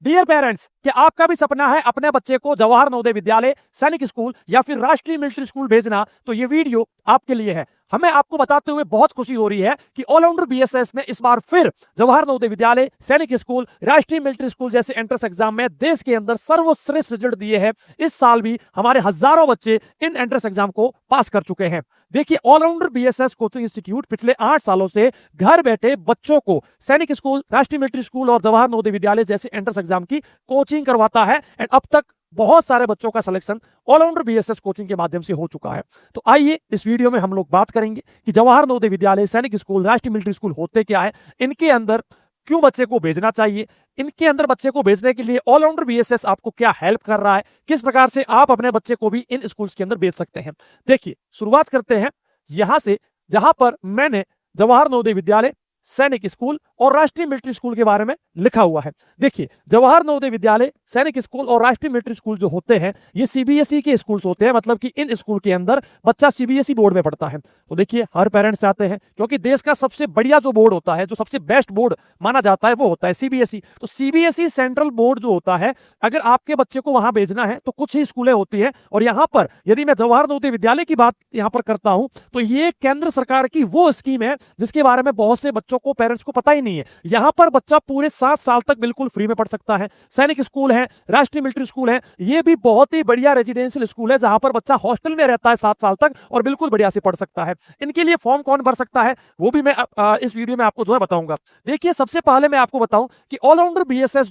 Dear parents, क्या आपका भी सपना है अपने बच्चे को जवाहर नवोदय विद्यालय, सैनिक स्कूल या फिर राष्ट्रीय मिलिट्री स्कूल भेजना? तो ये वीडियो आपके लिए है। हमें आपको बताते हुए बहुत खुशी हो रही है कि ऑलराउंडर बीएसएस ने इस बार फिर जवाहर नवोदय विद्यालय, सैनिक स्कूल, राष्ट्रीय मिलिट्री स्कूल जैसे एंट्रेंस एग्जाम में देश के अंदर सर्वश्रेष्ठ रिजल्ट दिए हैं। इस साल भी हमारे हजारों बच्चे इन एंट्रेंस एग्जाम को पास कर चुके हैं। देखिए, ऑलराउंडर बीएसएस कोचिंग इंस्टीट्यूट पिछले 8 सालों से घर बैठे बच्चों को सैनिक स्कूल, राष्ट्रीय मिलिट्री स्कूल और जवाहर नवोदय विद्यालय जैसे एंट्रेंस एग्जाम की कोचिंग करवाता है। एंड अब तक बहुत सारे बच्चों का सिलेक्शन ऑलराउंडर बीएसएस कोचिंग के माध्यम से हो चुका है। तो आइए इस वीडियो में हम लोग बात करेंगे कि जवाहर नवोदय विद्यालय, सैनिक स्कूल, राष्ट्रीय मिलिट्री स्कूल होते क्या है, इनके अंदर क्यों बच्चे को भेजना चाहिए, इनके अंदर बच्चे को भेजने के लिए ऑलराउंडर बीएसएस आपको क्या हेल्प कर रहा है, किस प्रकार से आप अपने बच्चे को भी इन स्कूल्स के अंदर भेज सकते हैं। देखिए, शुरुआत करते हैं यहां से जहां पर मैंने जवाहर नवोदय विद्यालय, सैनिक स्कूल और राष्ट्रीय मिलिट्री स्कूल के बारे में लिखा हुआ है। देखिए, जवाहर नवोदय विद्यालय, सैनिक स्कूल और राष्ट्रीय मिलिट्री स्कूल जो होते हैं, ये सीबीएसई के स्कूल्स होते हैं। मतलब कि इन स्कूल के अंदर बच्चा सीबीएसई बोर्ड में पढ़ता है। तो देखिए, हर पेरेंट्स चाहते हैं, क्योंकि देश का सबसे बढ़िया जो बोर्ड होता है, जो सबसे बेस्ट बोर्ड माना जाता है, वो होता है सीबीएसई। तो सीबीएसई सेंट्रल बोर्ड जो होता है, अगर आपके बच्चे को वहां भेजना है तो कुछ ही स्कूलें होती है। और यहां पर यदि मैं जवाहर नवोदय विद्यालय की बात यहां पर करता हूं, तो ये केंद्र सरकार की वो स्कीम है जिसके बारे में बहुत से बच्चों को, पेरेंट्स को पता ही नहीं है। यहां पर बच्चा पूरे 7 साल तक बिल्कुल फ्री में पढ़ सकता है। सैनिक स्कूल है, राष्ट्रीय मिलिट्री स्कूल है, ये भी बहुत ही बढ़िया रेजिडेंशियल स्कूल है जहां पर बच्चा हॉस्टल में रहता है 7 साल तक और बिल्कुल बढ़िया से पढ़ सकता है। इनके लिए फॉर्म कौन भर सकता है, वो भी मैं इस वीडियो में आपको जो है बताऊंगा। देखिए, सबसे पहले मैं आपको बताऊं कि ऑलराउंडर बीएसएस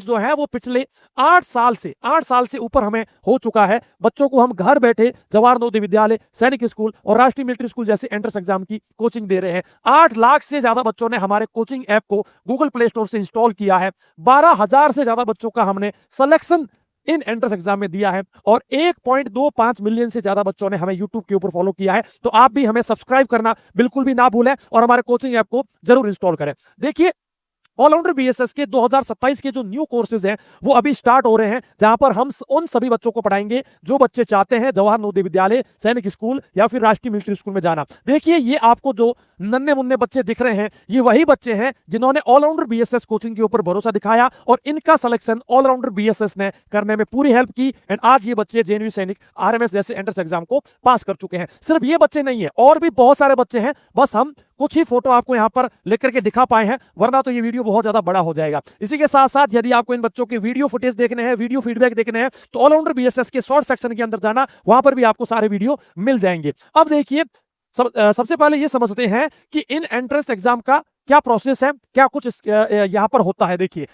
जो है वो पिछले 8 साल से ऊपर हमें हो चुका है। बच्चों को हम घर बैठे जवाहर नवोदय विद्यालय, सैनिक स्कूल और राष्ट्रीय मिलिट्री स्कूल जैसे एंट्रेंस एग्जाम की कोचिंग दे रहे हैं। 8 लाख से ज्यादा बच्चों ने हमारे कोचिंग ऐप को गूगल प्ले स्टोर से इंस्टॉल किया है। 12,000 से ज्यादा बच्चों का हमने सिलेक्शन इन एंट्रेंस एग्जाम में दिया है और 1.25 मिलियन से ज्यादा बच्चों ने हमें यूट्यूब के ऊपर फॉलो किया है। तो आप भी हमें सब्सक्राइब करना बिल्कुल भी ना भूलें और हमारे कोचिंग ऐप को जरूर इंस्टॉल करें। देखिए, ऑलराउंडर बीएसएस के 2027 के जो न्यू कोर्सेज हैं वो अभी स्टार्ट हो रहे हैं, जहां पर हम उन सभी बच्चों को पढ़ाएंगे जो बच्चे चाहते हैं जवाहर नवोदय विद्यालय, सैनिक स्कूल या फिर राष्ट्रीय मिलिट्री स्कूल में जाना। देखिए, ये आपको जो नन्हे मुन्ने बच्चे दिख रहे हैं, ये वही बच्चे हैं जिन्होंने ऑलराउंडर बीएसएस कोचिंग के ऊपर भरोसा दिखाया और इनका सिलेक्शन ऑलराउंडर बीएसएस ने करने में पूरी हेल्प की। एंड आज ये बच्चे जेएनयू सैनिक, आरएमएस जैसे एंट्रेंस एग्जाम को पास कर चुके हैं। सिर्फ ये बच्चे नहीं है, और भी बहुत सारे बच्चे हैं, बस हम कुछ ही फोटो आपको यहां पर लिख करके दिखा पाए हैं, वरना तो ये वीडियो बहुत ज्यादा बड़ा हो जाएगा। इसी के साथ साथ यदि आपको इन बच्चों के वीडियो फुटेज देखने हैं, वीडियो फीडबैक देखने हैं, तो ऑलराउंडर बीएसएस के शॉर्ट सेक्शन के अंदर जाना, वहां पर भी आपको सारे वीडियो मिल जाएंगे। अब देखिए, सबसे पहले ये समझते हैं कि इन एंट्रेंस एग्जाम का क्या प्रोसेस है, क्या कुछ यहां पर होता है। देखिए,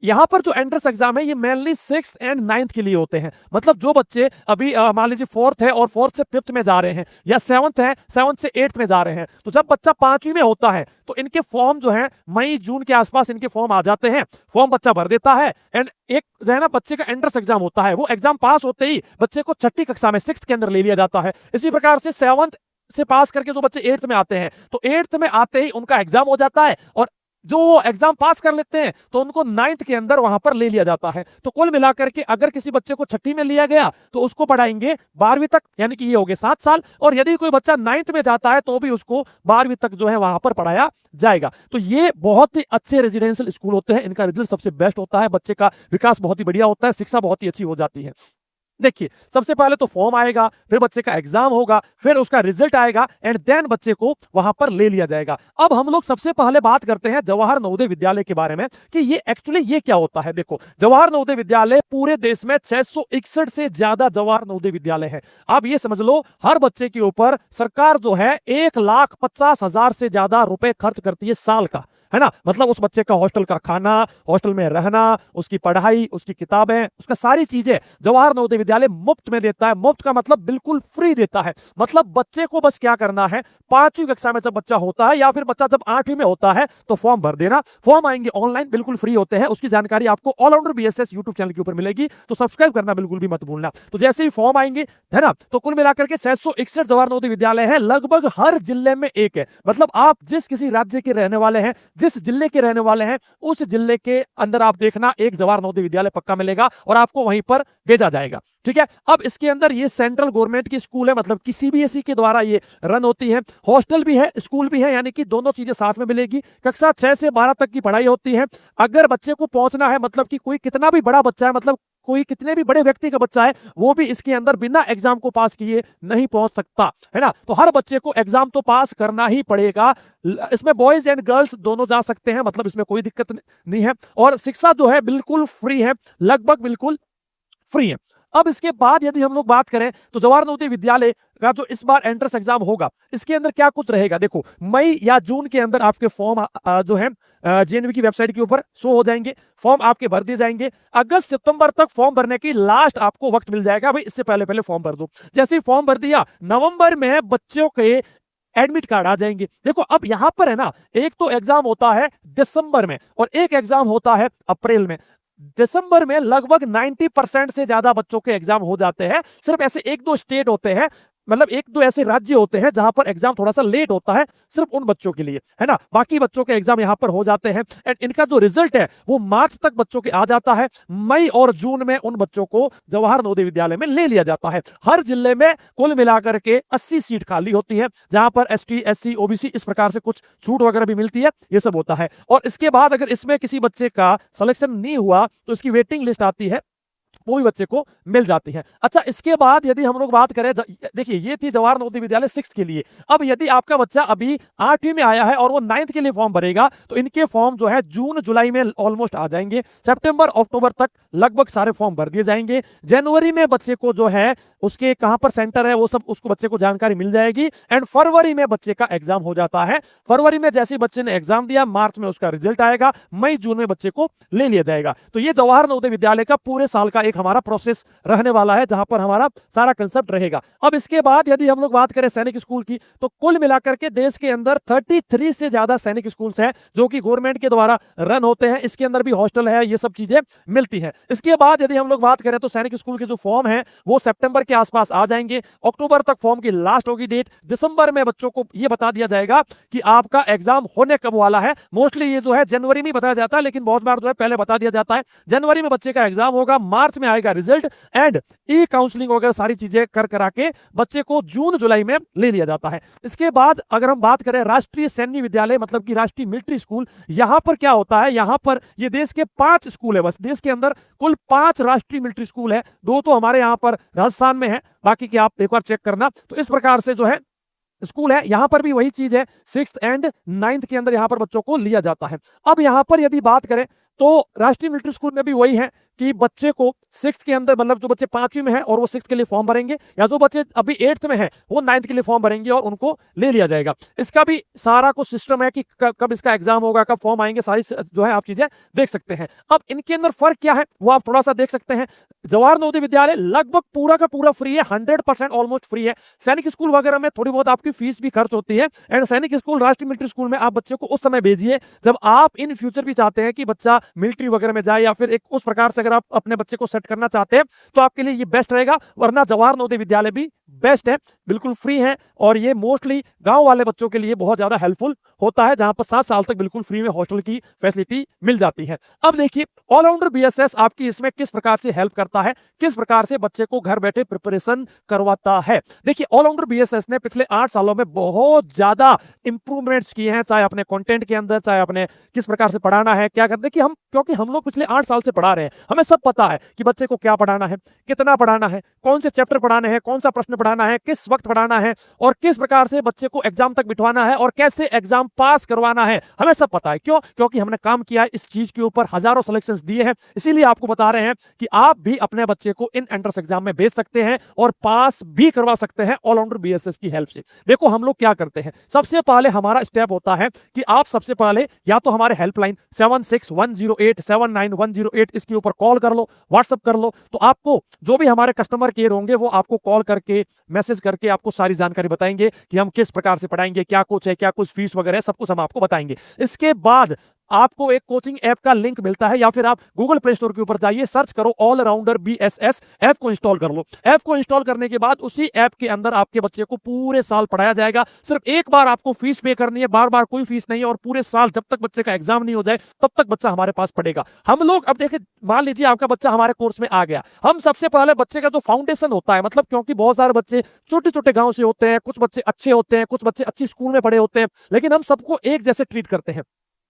यहां पर जो एंट्रेंस एग्जाम है ये मेनली 6th एंड 9th के लिए होते हैं। मतलब जो बच्चे अभी मान लीजिए 4th है और 4th से 5th में जा रहे हैं, या 7th है, 7th से 8th में जा रहे हैं, तो जब बच्चा 5वीं में होता है तो इनके फॉर्म जो है मई जून के आसपास इनके फॉर्म आ जाते हैं। फॉर्म बच्चा भर देता है एंड एक जो है ना बच्चे का एंट्रेंस एग्जाम होता है। वो एग्जाम पास होते ही बच्चे को 6ठी कक्षा में, 6th के अंदर ले लिया जाता है। इसी प्रकार से 7th से पास करके जो बच्चे 8th में आते हैं, तो 8th में आते ही उनका एग्जाम हो जाता है और जो एग्जाम पास कर लेते हैं तो उनको 9th के अंदर वहां पर ले लिया जाता है। तो कुल मिलाकर के अगर किसी बच्चे को 6ठी में लिया गया तो उसको पढ़ाएंगे 12वीं तक, यानी कि ये हो गए 7 साल। और यदि कोई बच्चा 9th में जाता है तो भी उसको 12वीं तक जो है वहां पर पढ़ाया जाएगा। तो ये बहुत ही अच्छे रेजिडेंशियल स्कूल होते हैं, इनका रिजल्ट सबसे बेस्ट होता है, बच्चे का विकास बहुत ही बढ़िया होता है, शिक्षा बहुत ही अच्छी हो जाती है। देखिए, सबसे पहले तो फॉर्म आएगा, फिर बच्चे का एग्जाम होगा, फिर उसका रिजल्ट आएगा एंड देन बच्चे को वहां पर ले लिया जाएगा। अब हम लोग सबसे पहले बात करते हैं जवाहर नवोदय विद्यालय के बारे में कि ये एक्चुअली ये क्या होता है। देखो, जवाहर नवोदय विद्यालय पूरे देश में 661 से ज्यादा जवाहर नवोदय विद्यालय है। आप ये समझ लो, हर बच्चे के ऊपर सरकार जो है 1,50,000 से ज्यादा रुपए खर्च करती है साल का, है ना। मतलब उस बच्चे का हॉस्टल का खाना, हॉस्टल में रहना, उसकी पढ़ाई, उसकी किताबें, उसका सारी चीजें जवाहर नवोदय विद्यालय मुफ्त में देता है। मुफ्त का मतलब बिल्कुल फ्री देता है। मतलब बच्चे को बस क्या करना है, 5वीं कक्षा में जब बच्चा होता है या फिर बच्चा जब 8वीं में होता है तो फॉर्म भर देना। फॉर्म आएंगे ऑनलाइन, बिल्कुल फ्री होते हैं। उसकी जानकारी आपको ऑलराउंडर बीएसएस यूट्यूब चैनल के ऊपर मिलेगी, तो सब्सक्राइब करना बिल्कुल भी मत भूलना। तो जैसे ही फॉर्म आएंगे, है ना, तो कुल मिलाकर के 661 जवाहर नवोदय विद्यालय है, लगभग हर जिले में एक है। मतलब आप जिस किसी राज्य के रहने वाले हैं, जिस जिले के रहने वाले हैं उस जिले के अंदर आप देखना एक जवाहर नवोदय विद्यालय पक्का मिलेगा और आपको वहीं पर भेजा जाएगा। ठीक है, अब इसके अंदर ये सेंट्रल गवर्नमेंट की स्कूल है, मतलब कि सीबीएसई के द्वारा ये रन होती है। हॉस्टल भी है, स्कूल भी है, यानी कि दोनों चीजें साथ में मिलेगी। कक्षा 6 से 12 तक की पढ़ाई होती है। अगर बच्चे को पहुंचना है, मतलब कि कोई कितना भी बड़ा बच्चा है, मतलब कोई कितने भी बड़े व्यक्ति का बच्चा है, वो भी इसके अंदर बिना एग्जाम को पास किए नहीं पहुंच सकता, है ना। तो हर बच्चे को एग्जाम तो पास करना ही पड़ेगा। इसमें बॉयज एंड गर्ल्स दोनों जा सकते हैं, मतलब इसमें कोई दिक्कत नहीं है। और शिक्षा जो है बिल्कुल फ्री है, लगभग बिल्कुल फ्री है। अब इसके बाद यदि हम लोग बात करें तो जवाहर नवोदय विद्यालय का जो इस बार एंट्रेंस एग्जाम होगा, इसके अंदर क्या कुछ रहेगा। देखो, मई या जून के अंदर आपके फॉर्म जो है जेएनवी की वेबसाइट के ऊपर शो हो जाएंगे, फॉर्म आपके भर दिए जाएंगे। अगस्त सितंबर तक फॉर्म भरने की लास्ट आपको वक्त मिल जाएगा, भाई इससे पहले पहले फॉर्म भर दो। जैसे ही फॉर्म भर दिया, नवंबर में बच्चों के एडमिट कार्ड आ जाएंगे। देखो, अब यहां पर है ना, एक तो एग्जाम होता है दिसंबर में और एक एग्जाम होता है अप्रैल में। दिसंबर में लगभग 90% से ज्यादा बच्चों के एग्जाम हो जाते हैं। सिर्फ ऐसे एक दो स्टेट होते हैं, मतलब एक दो ऐसे राज्य होते हैं जहां पर एग्जाम थोड़ा सा लेट होता है, सिर्फ उन बच्चों के लिए, है ना। बाकी बच्चों के एग्जाम यहां पर हो जाते हैं एंड इनका जो रिजल्ट है वो मार्च तक बच्चों के आ जाता है। मई और जून में उन बच्चों को जवाहर नवोदय विद्यालय में ले लिया जाता है। हर जिले में कुल मिलाकर के 80 सीट खाली होती है, जहां पर एसटी, एससी, ओबीसी इस प्रकार से कुछ छूट वगैरह भी मिलती है, ये सब होता है। और इसके बाद अगर इसमें किसी बच्चे का सिलेक्शन नहीं हुआ तो इसकी वेटिंग लिस्ट आती है, वो भी बच्चे को मिल जाती है। अच्छा, इसके बाद यदि हम लोग बात करें, देखिए ये थी जवाहर नवोदय विद्यालय 6th के लिए। अब यदि आपका बच्चा अभी 8वीं में आया है और वो 9th के लिए फॉर्म भरेगा, तो इनके फॉर्म जो है जून जुलाई में ऑलमोस्ट आ जाएंगे। सितंबर अक्टूबर तक लगभग सारे फॉर्म भर दिए जाएंगे। जनवरी में बच्चे को जो है उसके कहां पर सेंटर है वो सब उसको बच्चे को जानकारी मिल जाएगी एंड फरवरी में बच्चे का एग्जाम हो जाता है। फरवरी में जैसे बच्चे ने एग्जाम दिया, मार्च में उसका रिजल्ट आएगा, मई जून में बच्चे को ले लिया जाएगा। तो ये जवाहर नवोदय विद्यालय का पूरे साल का एक हमारा प्रोसेस रहने वाला है, जहां पर हमारा सारा कंसेप्ट रहेगा। अब इसके बाद यदि हम लोग बात करें सैनिक स्कूल की, तो कुल मिलाकर के देश के अंदर 33 से ज्यादा सैनिक स्कूल्स हैं जो कि गवर्नमेंट के द्वारा रन होते हैं। इसके अंदर भी हॉस्टल है, ये सब चीजें मिलती हैं। इसके बाद यदि हम लोग बात करें तो सैनिक स्कूल के जो फॉर्म है वो सितंबर के आसपास आ जाएंगे। अक्टूबर तक फॉर्म की लास्ट होगी डेट। दिसंबर में बच्चों को यह बता दिया जाएगा कि आपका एग्जाम होने कब वाला है। मोस्टली ये जो है जनवरी में बताया जाता है, लेकिन बहुत बार जो है पहले बता दिया जाता है। जनवरी में बच्चे का एग्जाम होगा, मार्च में आएगा रिजल्ट एंड ई काउंसलिंग वगैरह सारी चीजें कर करा के बच्चे को जून जुलाई में ले लिया जाता है। इसके बाद अगर हम बात करें राष्ट्रीय सैन्य विद्यालय, मतलब कि राष्ट्रीय मिलिट्री स्कूल, यहां पर क्या होता है, यहां पर ये देश के 5 स्कूल है। बस देश के अंदर कुल 5 राष्ट्रीय मिलिट्री स्कूल है, 2 तो हमारे यहां पर राजस्थान में है, बाकी की आप एक बार चेक करना। तो इस प्रकार से जो है स्कूल है, यहां पर भी वही चीज है, 6th एंड 9th के अंदर यहां पर बच्चों को लिया जाता है। अब यहां पर यदि बात करें तो राष्ट्रीय मिलिट्री स्कूल में भी वही है कि बच्चे को 6th के अंदर, मतलब जो बच्चे 5वीं में है और वो 6th के लिए फॉर्म भरेंगे, या जो बच्चे अभी 8th में है वो 9th के लिए फॉर्म भरेंगे और उनको ले लिया जाएगा। इसका भी सारा कुछ सिस्टम है कि कब इसका एग्जाम होगा, कब फॉर्म आएंगे, सारी जो है आप चीजें देख सकते हैं। अब इनके अंदर फर्क क्या है वो आप थोड़ा सा देख सकते हैं। जवाहर नवोदय विद्यालय लगभग पूरा का पूरा फ्री है, 100% ऑलमोस्ट फ्री है। सैनिक स्कूल वगैरह में थोड़ी बहुत आपकी फीस भी खर्च होती है एंड सैनिक स्कूल, राष्ट्रीय मिलिट्री स्कूल में आप बच्चों को उस समय भेजिए जब आप इन फ्यूचर भी चाहते हैं कि बच्चा मिलिट्री वगैरह में जाए, या फिर एक उस प्रकार से अगर आप अपने बच्चे को सेट करना चाहते हैं तो आपके लिए ये बेस्ट रहेगा। वरना जवाहर नवोदय विद्यालय भी बेस्ट है, बिल्कुल फ्री है और ये मोस्टली गांव वाले बच्चों के लिए बहुत ज्यादा हेल्पफुल होता है, जहां पर 7 साल तक बिल्कुल फ्री में हॉस्टल की फैसिलिटी मिल जाती है। अब देखिए ऑलराउंडर बीएसएस आपकी इसमें किस प्रकार से हेल्प करता है, किस प्रकार से बच्चे को घर बैठे प्रिपरेशन करवाता है। देखिए ऑलराउंडर बीएसएस ने पिछले 8 सालों में बहुत ज्यादा इंप्रूवमेंट्स किए हैं, चाहे अपने कंटेंट के अंदर, चाहे अपने किस प्रकार से पढ़ाना है, क्या करते हैं। क्योंकि हम लोग पिछले 8 साल से पढ़ा रहे हैं, हमें सब पता है कि बच्चे को क्या पढ़ाना है, कितना पढ़ाना है, कौन से चैप्टर पढ़ाने हैं, कौन सा प्रश्न पढ़ाना है, किस वक्त पढ़ाना है और किस प्रकार से बच्चे को एग्जाम तक बिठवाना है और कैसे एग्जाम पास करवाना है, हमें सब पता है। क्यों? क्योंकि हमने काम किया है इस चीज के ऊपर, हजारों सिलेक्शंस दिए हैं। इसीलिए आपको बता रहे हैं कि आप भी अपने बच्चे को इन एंट्रेंस एग्जाम में भेज सकते हैं और पास भी करवा सकते हैं ऑलराउंडर बीएसएस की हेल्प से। देखो हम लोग क्या करते हैं, सबसे पहले हमारा स्टेप होता है कि आप सबसे पहले या तो हमारे हेल्पलाइन 7610879108 इसके ऊपर कॉल कर लो, व्हाट्सएप कर लो, तो आपको जो भी हमारे कस्टमर केयर होंगे वो आपको कॉल करके, मैसेज करके आपको सारी जानकारी बताएंगे कि हम किस प्रकार से पढ़ाएंगे, क्या कुछ है, क्या कुछ फीस वगैरह सब कुछ हम आपको बताएंगे। इसके बाद आपको एक कोचिंग ऐप का लिंक मिलता है, या फिर आप गूगल प्ले स्टोर के ऊपर जाइए, सर्च करो ऑलराउंडर बीएसएस, ऐप को इंस्टॉल कर लो। ऐप को इंस्टॉल करने के बाद उसी ऐप के अंदर आपके बच्चे को पूरे साल पढ़ाया जाएगा। सिर्फ एक बार आपको फीस पे करनी है, बार बार कोई फीस नहीं है, और पूरे साल जब तक बच्चे का एग्जाम नहीं हो जाए तब तक बच्चा हमारे पास पढ़ेगा। हम लोग अब देखिए, मान लीजिए आपका बच्चा हमारे कोर्स में आ गया, हम सबसे पहले बच्चे का जो फाउंडेशन होता है, मतलब क्योंकि बहुत सारे बच्चे छोटे छोटे गांव से होते हैं, कुछ बच्चे अच्छे होते हैं, कुछ बच्चे अच्छी स्कूल में पढ़े होते हैं, लेकिन हम सबको एक जैसे ट्रीट करते हैं।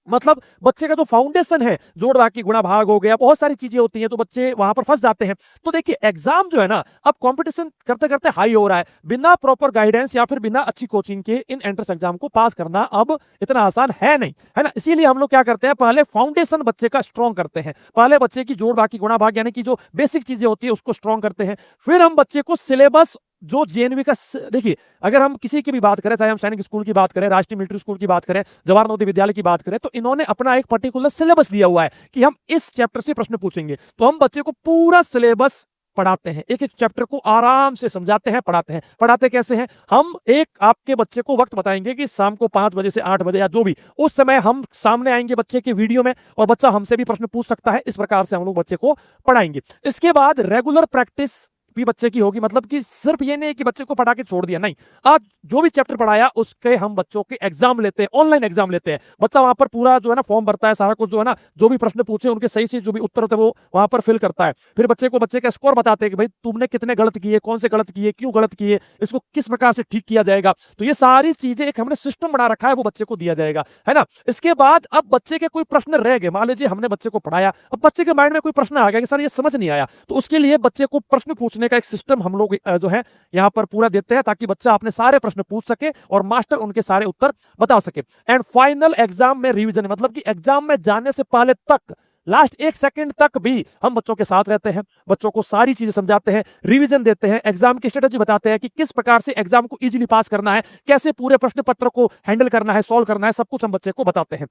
मतलब बच्चे का जो फाउंडेशन है, जोड़ बाकी गुणा भाग हो गया, बहुत सारी चीजें होती हैं, तो बच्चे वहां पर फंस जाते हैं। तो देखिए, एग्जाम जो है ना, अब कंपटीशन करते करते हाई हो रहा है। बिना प्रॉपर गाइडेंस या फिर बिना अच्छी कोचिंग के इन एंट्रेंस एग्जाम को पास करना अब इतना आसान है नहीं, है ना। इसीलिए हम लोग क्या करते हैं, पहले फाउंडेशन बच्चे का स्ट्रॉन्ग करते हैं। पहले बच्चे की जोड़ बाकी गुणा भाग यानी कि जो बेसिक चीजें होती है उसको स्ट्रॉन्ग करते हैं। फिर हम बच्चे को सिलेबस जो जेएनवी का देखिए, अगर हम किसी की भी बात करें, चाहे हम सैनिक स्कूल की बात करें, राष्ट्रीय मिलिट्री स्कूल की बात करें, जवाहर नवोदय विद्यालय की बात करें, तो इन्होंने अपना एक पर्टिकुलर सिलेबस दिया हुआ है कि हम इस चैप्टर से प्रश्न पूछेंगे। तो हम बच्चे को पूरा सिलेबस पढ़ाते हैं, एक एक चैप्टर को आराम से समझाते हैं, पढ़ाते हैं। पढ़ाते कैसे हैं, हम एक आपके बच्चे को वक्त बताएंगे कि शाम को 5 बजे से 8 बजे या जो भी, उस समय हम सामने आएंगे बच्चे के वीडियो में, और बच्चा हमसे भी प्रश्न पूछ सकता है। इस प्रकार से हम लोग बच्चे को पढ़ाएंगे। इसके बाद रेगुलर प्रैक्टिस भी बच्चे की होगी, मतलब कि सिर्फ ये नहीं कि बच्चे को पढ़ा के छोड़ दिया, नहीं, आज जो भी चैप्टर पढ़ाया उसके हम बच्चों के एग्जाम लेते हैं, ऑनलाइन एग्जाम लेते हैं। बच्चा वहां पर पूरा जो है ना फॉर्म भरता है, सारा कुछ जो है ना, जो भी प्रश्न पूछे उनके सही से जो भी उत्तर होते हैं वो वहां पर फिल करता है। फिर बच्चे को बच्चे का स्कोर बताते हैं कि भाई तुमने कितने गलत किए, कौन से गलत किए, क्यों गलत किए, इसको किस प्रकार से ठीक किया जाएगा। तो ये सारी चीजें एक हमने सिस्टम बना रखा है, वो बच्चे को दिया जाएगा, है ना। इसके बाद अब बच्चे के कोई प्रश्न रह गए, मान लीजिए हमने बच्चे को पढ़ाया, अब बच्चे के माइंड में कोई प्रश्न आ गया कि सर ये समझ नहीं आया, तो उसके लिए बच्चे को प्रश्न पूछने का एक सिस्टम हम लोग जो है यहां पर पूरा देते हैं, ताकि बच्चा अपने सारे प्रश्न पूछ सके और मास्टर उनके सारे उत्तर बता सके। एंड फाइनल एग्जाम में रिवीजन, मतलब कि एग्जाम में जाने से पहले तक, लास्ट 1 सेकंड तक भी हम बच्चों के साथ रहते हैं, बच्चों को सारी चीजें समझाते हैं, रिवीजन देते हैं, एग्जाम की स्ट्रेटेजी बताते हैं कि किस प्रकार से एग्जाम को इजीली पास करना है, कैसे पूरे प्रश्न पत्र को हैंडल करना है, सॉल्व करना है, सब कुछ हम बच्चे को बताते हैं।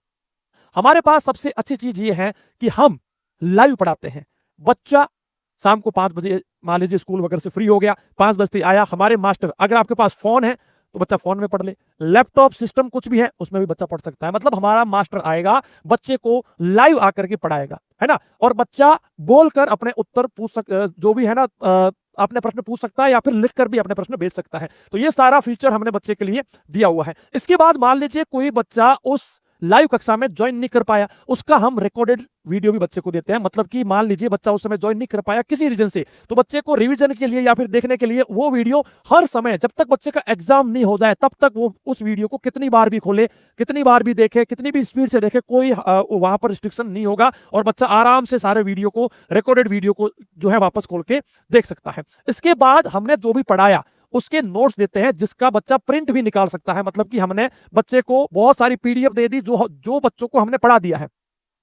हमारे पास सबसे अच्छी चीज ये है कि हम लाइव पढ़ाते हैं। बच्चा शाम को 5 बजे मान लीजिए स्कूल वगैरह से फ्री हो गया, 5 बजते आया, हमारे मास्टर, अगर आपके पास फोन है तो बच्चा फोन में पढ़ ले, लैपटॉप सिस्टम कुछ भी है उसमें भी बच्चा पढ़ सकता है। मतलब हमारा मास्टर आएगा, बच्चे को लाइव आकर के पढ़ाएगा, है ना, और बच्चा बोलकर अपने उत्तर पूछ जो भी है ना, अपने प्रश्न पूछ सकता है, या फिर लिखकर भी अपने प्रश्न भेज सकता है। तो ये सारा फीचर हमने बच्चे के लिए दिया हुआ है। इसके बाद मान लीजिए कोई बच्चा उस लाइव कक्षा में ज्वाइन नहीं कर पाया, उसका हम रिकॉर्डेड वीडियो भी बच्चे को देते हैं। मतलब कि मान लीजिए बच्चा उस समय ज्वाइन नहीं कर पाया किसी रीजन से, तो बच्चे को रिवीजन के लिए या फिर देखने के लिए वो वीडियो हर समय, जब तक बच्चे का एग्जाम नहीं हो जाए तब तक, वो उस वीडियो को कितनी बार भी खोले, कितनी बार भी देखे, कितनी भी स्पीड से देखे, कोई वहां पर रिस्ट्रिक्शन नहीं होगा, और बच्चा आराम से सारे वीडियो को, रिकॉर्डेड वीडियो को जो है वापस खोल के देख सकता है। इसके बाद हमने जो भी पढ़ाया उसके नोट्स देते हैं, जिसका बच्चा प्रिंट भी निकाल सकता है। मतलब कि हमने बच्चे को बहुत सारी पीडीएफ दे दी जो बच्चों को हमने पढ़ा दिया है।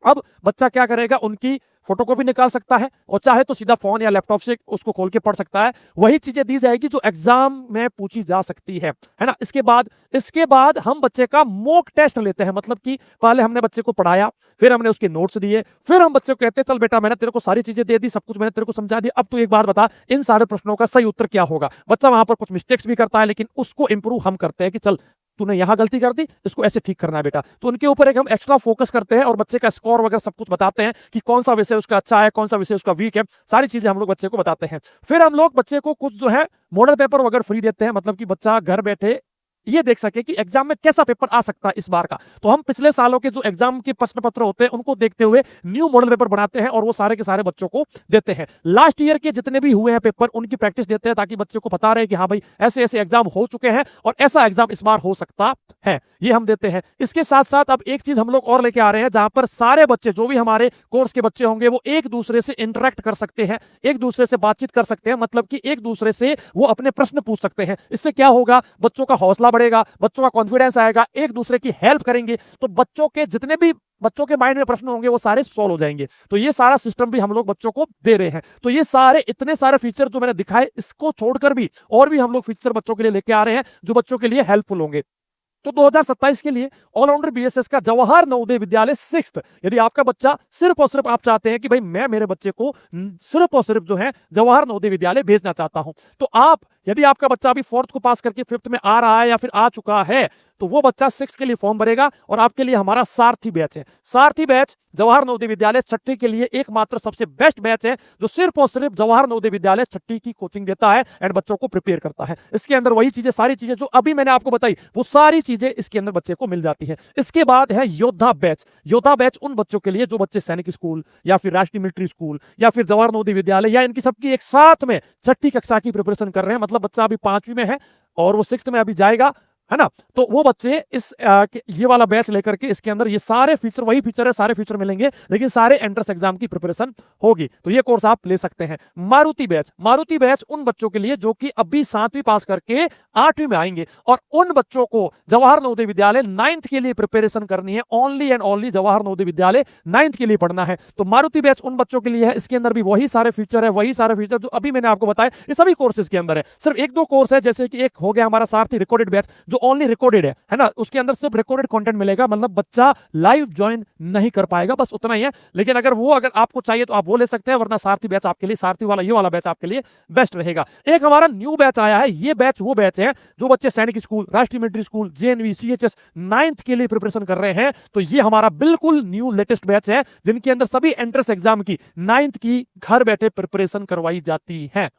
अब बच्चा क्या करेगा, उनकी फोटोकॉपी निकाल सकता है, और चाहे तो सीधा फोन या लैपटॉप से उसको खोल के पढ़ सकता है। वही चीजें दी जाएगी जो एग्जाम में पूछी जा सकती है ना। इसके बाद हम बच्चे का मॉक टेस्ट लेते हैं। मतलब कि पहले हमने बच्चे को पढ़ाया, फिर हमने उसके नोट्स दिए, फिर हम बच्चे को कहते हैं चल बेटा मैंने तेरे को सारी चीजें दे दी, सब कुछ मैंने तेरे को समझा दिया, अब तू एक बार बता इन सारे प्रश्नों का सही उत्तर क्या होगा। बच्चा वहां पर कुछ मिस्टेक्स भी करता है, लेकिन उसको इंप्रूव हम करते हैं कि चल तूने यहां गलती कर दी, इसको ऐसे ठीक करना है बेटा। तो उनके ऊपर एक हम एक्स्ट्रा फोकस करते हैं, और बच्चे का स्कोर वगैरह सब कुछ बताते हैं कि कौन सा विषय उसका अच्छा है, कौन सा विषय उसका वीक है, सारी चीजें हम लोग बच्चे को बताते हैं। फिर हम लोग बच्चे को कुछ जो है मॉडल पेपर वगैरह फ्री देते हैं, मतलब कि बच्चा घर बैठे ये देख सके कि एग्जाम में कैसा पेपर आ सकता है इस बार का। तो हम पिछले सालों के जो एग्जाम के प्रश्न पत्र होते हैं उनको देखते हुए न्यू मॉडल पेपर बनाते हैं, और वो सारे के सारे बच्चों को देते हैं। लास्ट ईयर के जितने भी हुए हैं पेपर उनकी प्रैक्टिस देते हैं, ताकि बच्चों को पता रहे कि हाँ भाई ऐसे ऐसे एग्जाम हो चुके हैं और ऐसा एग्जाम इस बार हो सकता है, ये हम देते हैं। इसके साथ साथ अब एक चीज हम लोग और लेके आ रहे हैं, जहां पर सारे बच्चे जो भी हमारे कोर्स के बच्चे होंगे वो एक दूसरे से इंटरेक्ट कर सकते हैं, एक दूसरे से बातचीत कर सकते हैं। मतलब कि एक दूसरे से वो अपने प्रश्न पूछ सकते हैं। इससे क्या होगा, बच्चों का हौसला बढ़ेगा, बच्चों का कॉन्फिडेंस आएगा, एक दूसरे की हेल्प करेंगे, तो बच्चों के जितने भी बच्चों के माइंड में प्रश्न होंगे वो सारे सॉल्व हो जाएंगे। तो ये सारा सिस्टम भी हम लोग बच्चों को दे रहे हैं। तो ये सारे इतने सारे फीचर जो मैंने दिखाए, इसको छोड़कर भी और भी हम लोग फीचर बच्चों के लिए लेके आ रहे हैं जो बच्चों के लिए हेल्पफुल होंगे। तो 2027 के लिए ऑलराउंडर बीएसएस का जवाहर नवोदय विद्यालय 6th, यदि आपका बच्चा सिर्फ और सिर्फ आप चाहते हैं कि भाई मैं मेरे बच्चे को सिर्फ और सिर्फ जो है जवाहर नवोदय विद्यालय भेजना चाहता हूं, तो आप यदि आपका बच्चा अभी 4th को पास करके 5th में आ रहा है या फिर आ चुका है, तो वो बच्चा 6th के लिए फॉर्म भरेगा और आपके लिए हमारा सारथी बैच है। सारथी बैच जवाहर नवोदय विद्यालय छठी के लिए एकमात्र सबसे बेस्ट बैच है, जो सिर्फ और सिर्फ जवाहर नवोदय विद्यालय छठी की कोचिंग देता है एंड बच्चों को प्रिपेयर करता है। इसके अंदर वही चीजें, सारी चीजें जो अभी मैंने आपको बताई, वो सारी चीजें इसके अंदर बच्चे को मिल जाती है। इसके बाद है योद्धा बैच। योद्धा बैच उन बच्चों के लिए जो बच्चे सैनिक स्कूल या फिर राष्ट्रीय मिलिट्री स्कूल या फिर जवाहर नवोदय विद्यालय या इनकी सबकी एक साथ में छठी कक्षा की प्रिपरेशन कर रहे हैं, मतलब बच्चा अभी 5वीं में है और वो 6th में अभी जाएगा, है ना। तो वो बच्चे इस ये वाला बैच लेकर के इसके अंदर ये सारे फीचर, वही फीचर है, सारे फीचर मिलेंगे, लेकिन सारे एंट्रेंस एग्जाम की प्रिपरेशन होगी। तो ये कोर्स आप ले सकते हैं। मारुति बैच, मारुति बैच उन बच्चों के लिए जो कि अभी 7वीं पास करके 8वीं में आएंगे और उन बच्चों को जवाहर नवोदय विद्यालय 9th के लिए प्रिपरेशन करनी है। Only and only Jawahar Navodaya Vidyalaya 9th के लिए पढ़ना है। तो मारुति बैच उन बच्चों के लिए है। इसके अंदर भी वही सारे फीचर है, वही सारे फीचर जो अभी मैंने आपको बताया, ये सभी कोर्सेज के अंदर है। सिर्फ 1-2 कोर्स है, जैसे कि एक हो गया हमारा सारथी रिकॉर्डेड बैच, जो ओनली रिकॉर्डेड है ना। उसके अंदर सिर्फ रिकॉर्डेड कंटेंट मिलेगा, मतलब बच्चा लाइव ज्वाइन नहीं कर पाएगा, बस उतना ही है। लेकिन अगर आपको चाहिए तो आप वो ले सकते हैं, वरना सारथी बैच आपके लिए, सारथी वाला ये वाला बैच आपके लिए बेस्ट रहेगा। एक हमारा न्यू बैच आया है। ये बैच वो बैच है जो बच्चे सैनिक स्कूल, राष्ट्रीय military school, JNV, CHS 9th के लिए प्रिपरेशन कर रहे हैं। तो ये हमारा बिल्कुल न्यू लेटेस्ट बैच है, जिनके अंदर सभी एंट्रेंस एग्जाम की 9th की घर बैठे प्रिपरेशन करवाई जाती है।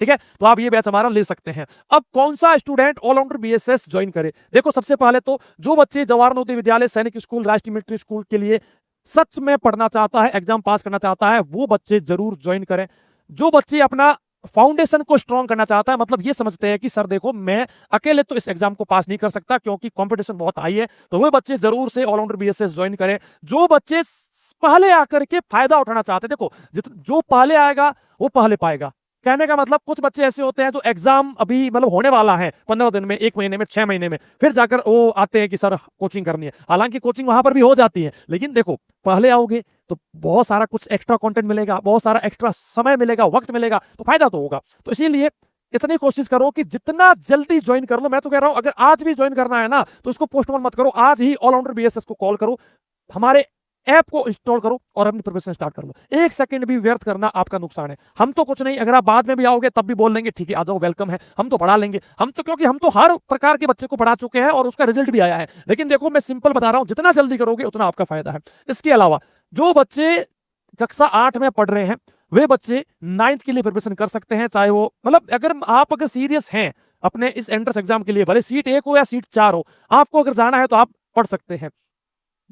ठीक है, तो आप ये बैच हमारा ले सकते हैं। अब कौन सा स्टूडेंट ऑलराउंडर बीएसएस ज्वाइन करे? देखो, सबसे पहले तो जो बच्चे जवाहर नवोदय विद्यालय, सैनिक स्कूल, राष्ट्रीय मिलिट्री स्कूल के लिए सच में पढ़ना चाहता है, एग्जाम पास करना चाहता है, वो बच्चे जरूर ज्वाइन करें। जो बच्चे अपना फाउंडेशन को स्ट्रॉन्ग करना चाहता है, मतलब ये समझते हैं कि सर देखो, मैं अकेले तो इस एग्जाम को पास नहीं कर सकता क्योंकि कंपटीशन बहुत हाई है, तो वो बच्चे जरूर से ऑलराउंडर बीएसएस ज्वाइन करें। जो बच्चे पहले आकर के फायदा उठाना चाहते हैं, देखो जो पहले आएगा वो पहले पाएगा। कहने का मतलब, कुछ बच्चे ऐसे होते हैं जो एग्जाम अभी मतलब होने वाला है 15 दिन में, 1 महीने में, 6 महीने में, फिर जाकर वो आते हैं कि सर कोचिंग करनी है। हालांकि कोचिंग वहां पर भी हो जाती है, लेकिन देखो पहले आओगे तो बहुत सारा कुछ एक्स्ट्रा कंटेंट मिलेगा, बहुत सारा एक्स्ट्रा समय मिलेगा, वक्त मिलेगा, तो फायदा तो होगा। तो इसीलिए इतनी कोशिश करो कि जितना जल्दी ज्वाइन कर लो। मैं तो कह रहा हूं, अगर आज भी ज्वाइन करना है ना, तो इसको पोस्टपोन मत करो, आज ही ऑलराउंडर बीएसएस को कॉल करो, हमारे ऐप को इंस्टॉल करो और अपनी प्रिपरेशन स्टार्ट कर लो। 1 सेकंड भी व्यर्थ करना आपका नुकसान है। हम तो कुछ नहीं, अगर आप बाद में भी आओगे तब भी बोल लेंगे ठीक है आ जाओ, वेलकम है, हम तो पढ़ा लेंगे। हम तो, क्योंकि हम तो हर प्रकार के बच्चे को पढ़ा चुके हैं और उसका रिजल्ट भी आया है। लेकिन देखो, मैं सिंपल बता रहा हूं, जितना जल्दी करोगे उतना आपका फायदा है। इसके अलावा जो बच्चे कक्षा 8 में पढ़ रहे हैं, वे बच्चे 9th के लिए प्रिपरेशन कर सकते हैं। चाहे वो मतलब अगर सीरियस हैं अपने इस एंट्रेंस एग्जाम के लिए, भले सीट 1 हो या सीट 4 हो, आपको अगर जाना है तो आप पढ़ सकते हैं।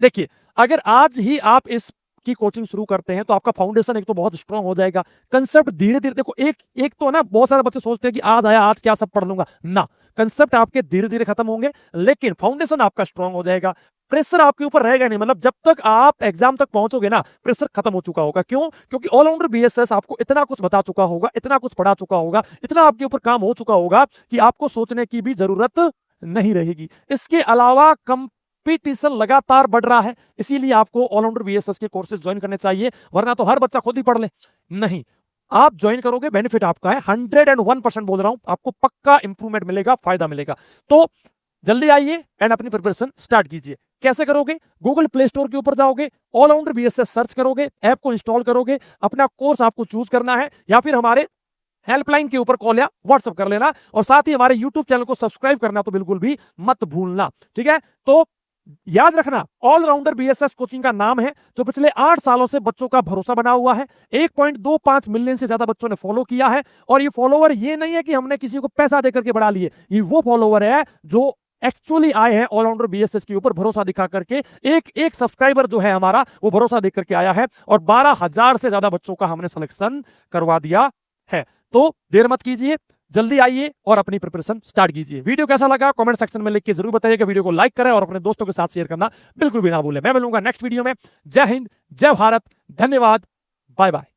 देखिए, अगर आज ही आप इस की कोचिंग शुरू करते हैं तो आपका फाउंडेशन एक तो बहुत स्ट्रांग हो जाएगा। कंसेप्ट धीरे धीरे, देखो एक तो ना, बहुत सारे बच्चे सोचते हैं कि आज आया, आज क्या सब पढ़ लूंगा ना। कंसेप्ट आपके धीरे धीरे खत्म होंगे, लेकिन फाउंडेशन आपका स्ट्रांग हो जाएगा। प्रेशर आपके ऊपर रहेगा नहीं, मतलब जब तक आप एग्जाम तक पहुंचोगे ना, प्रेशर खत्म हो चुका होगा। क्यों? क्योंकि ऑलराउंडर बीएसएस आपको इतना कुछ बता चुका होगा, इतना कुछ पढ़ा चुका होगा, इतना आपके ऊपर काम हो चुका होगा कि आपको सोचने की भी जरूरत नहीं रहेगी। इसके अलावा कंपटीशन लगातार बढ़ रहा है, इसीलिए आपको ऑलराउंडर बीएसएस के कोर्सेज ज्वाइन करने चाहिए, वरना तो हर बच्चा खुद ही पढ़ ले। नहीं, आप ज्वाइन करोगे, बेनिफिट आपका है। 101% बोल रहा हूं, आपको पक्का इंप्रूवमेंट मिलेगा, फायदा मिलेगा। तो जल्दी आइए एंड अपनी प्रिपरेशन स्टार्ट कीजिए। कैसे करोगे? गूगल प्ले स्टोर के ऊपर जाओगे, ऑलराउंडर बीएसएस सर्च करोगे, ऐप को इंस्टॉल करोगे, अपना कोर्स आपको चूज करना है, या फिर हमारे हेल्पलाइन के ऊपर कॉल या व्हाट्सएप कर लेना, और साथ ही हमारे यूट्यूब चैनल को सब्सक्राइब करना तो बिल्कुल भी मत भूलना। ठीक है, तो याद रखना, ऑलराउंडर बीएसएस कोचिंग का नाम है, जो पिछले 8 सालों से बच्चों का भरोसा बना हुआ है। 1.25 मिलियन से ज्यादा बच्चों ने फॉलो किया है, और ये फॉलोवर ये नहीं है कि हमने किसी को पैसा देकर के बढ़ा लिए, ये वो फॉलोवर है जो एक्चुअली आए हैं ऑलराउंडर बीएसएस के ऊपर भरोसा दिखा करके। एक सब्सक्राइबर जो है हमारा, वो भरोसा देख करके आया है, और 12,000 से ज्यादा बच्चों का हमने सिलेक्शन करवा दिया है। तो देर मत कीजिए, जल्दी आइए और अपनी प्रिपरेशन स्टार्ट कीजिए। वीडियो कैसा लगा कमेंट सेक्शन में लिख के जरूर बताइएगा। वीडियो को लाइक करें और अपने दोस्तों के साथ शेयर करना बिल्कुल भी ना भूलें। मैं मिलूंगा नेक्स्ट वीडियो में। जय हिंद, जय भारत, धन्यवाद, बाय बाय।